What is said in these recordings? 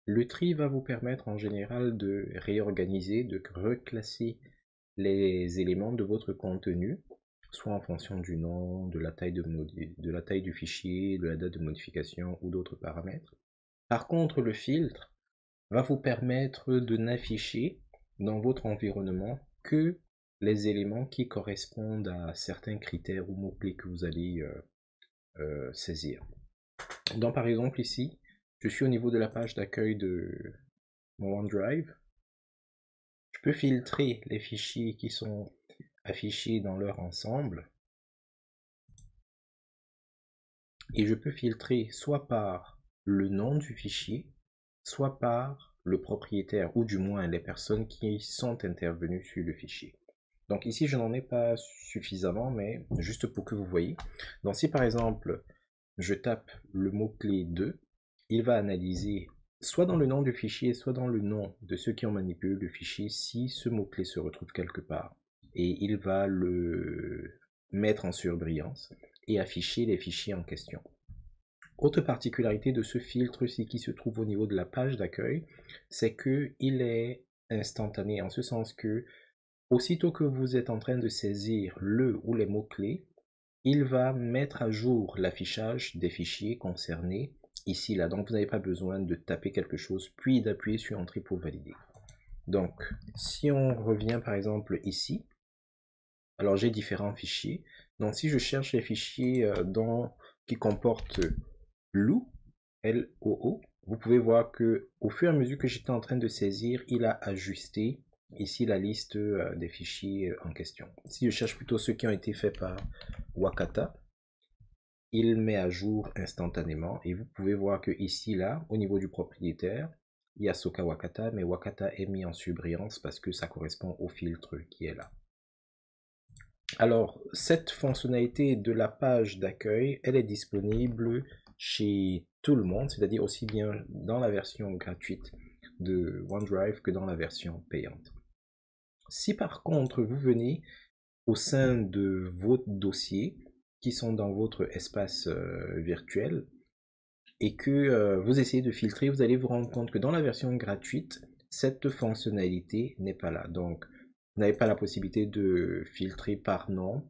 Le tri va vous permettre en général de réorganiser, de reclasser les éléments de votre contenu, soit en fonction du nom, de la taille, de la taille du fichier, de la date de modification ou d'autres paramètres. Par contre, le filtre va vous permettre de n'afficher dans votre environnement que les éléments qui correspondent à certains critères ou mots-clés que vous allez saisir. Donc par exemple ici, je suis au niveau de la page d'accueil de mon OneDrive. Je peux filtrer les fichiers qui sont affichés dans leur ensemble. Et je peux filtrer soit par le nom du fichier, soit par le propriétaire, ou du moins les personnes qui sont intervenues sur le fichier. Donc ici, je n'en ai pas suffisamment, mais juste pour que vous voyez. Donc si par exemple, je tape le mot-clé 2, il va analyser soit dans le nom du fichier, soit dans le nom de ceux qui ont manipulé le fichier, si ce mot-clé se retrouve quelque part. Et il va le mettre en surbrillance et afficher les fichiers en question. Autre particularité de ce filtre qui se trouve au niveau de la page d'accueil, c'est qu'il est instantané, en ce sens que aussitôt que vous êtes en train de saisir le ou les mots-clés, il va mettre à jour l'affichage des fichiers concernés ici, là. Donc, vous n'avez pas besoin de taper quelque chose, puis d'appuyer sur Entrée pour valider. Donc, si on revient par exemple ici, alors j'ai différents fichiers. Donc, si je cherche les fichiers qui comportent Loo, L-O-O, vous pouvez voir que au fur et à mesure que j'étais en train de saisir, il a ajusté ici la liste des fichiers en question. Si je cherche plutôt ceux qui ont été faits par Wakata, il met à jour instantanément et vous pouvez voir que ici, là, au niveau du propriétaire, il y a Soka Wakata, mais Wakata est mis en surbrillance parce que ça correspond au filtre qui est là. Alors, cette fonctionnalité de la page d'accueil, elle est disponible chez tout le monde, c'est-à-dire aussi bien dans la version gratuite de OneDrive que dans la version payante. Si par contre vous venez au sein de vos dossiers qui sont dans votre espace virtuel et que vous essayez de filtrer, vous allez vous rendre compte que dans la version gratuite, cette fonctionnalité n'est pas là. Donc, vous n'avez pas la possibilité de filtrer par nom,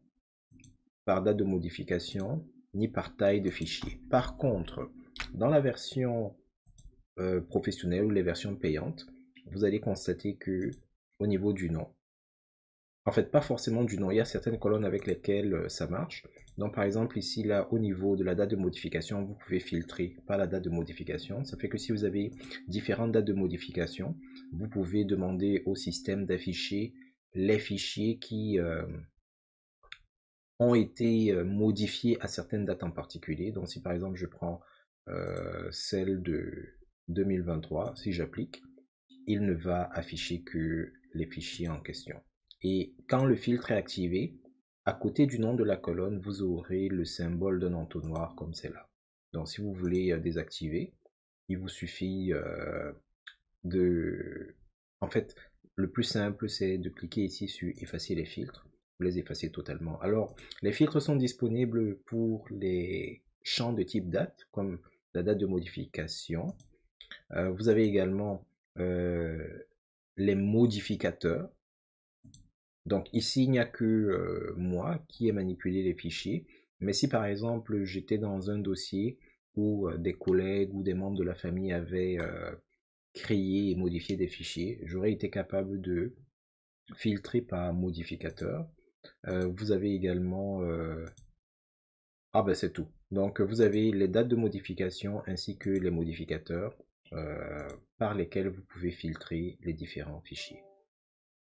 par date de modification, ni par taille de fichier. Par contre, dans la version professionnelle ou les versions payantes, vous allez constater que au niveau du nom, en fait pas forcément du nom, il y a certaines colonnes avec lesquelles ça marche. Donc par exemple ici là au niveau de la date de modification, vous pouvez filtrer par la date de modification. Ça fait que si vous avez différentes dates de modification, vous pouvez demander au système d'afficher les fichiers qui ont été modifiés à certaines dates en particulier. Donc si par exemple je prends celle de 2023, si j'applique, il ne va afficher que les fichiers en question. Et quand le filtre est activé, à côté du nom de la colonne, vous aurez le symbole d'un entonnoir comme c'est là. Donc si vous voulez désactiver, il vous suffit de... En fait, le plus simple, c'est de cliquer ici sur effacer les filtres. Vous les effacez totalement. Alors, les filtres sont disponibles pour les champs de type date, comme la date de modification. Vous avez également les modificateurs. Donc ici, il n'y a que moi qui ai manipulé les fichiers. Mais si par exemple, j'étais dans un dossier où des collègues ou des membres de la famille avaient créé et modifié des fichiers, j'aurais été capable de filtrer par modificateur. Vous avez également... Ah ben c'est tout. Donc vous avez les dates de modification ainsi que les modificateurs par lesquels vous pouvez filtrer les différents fichiers.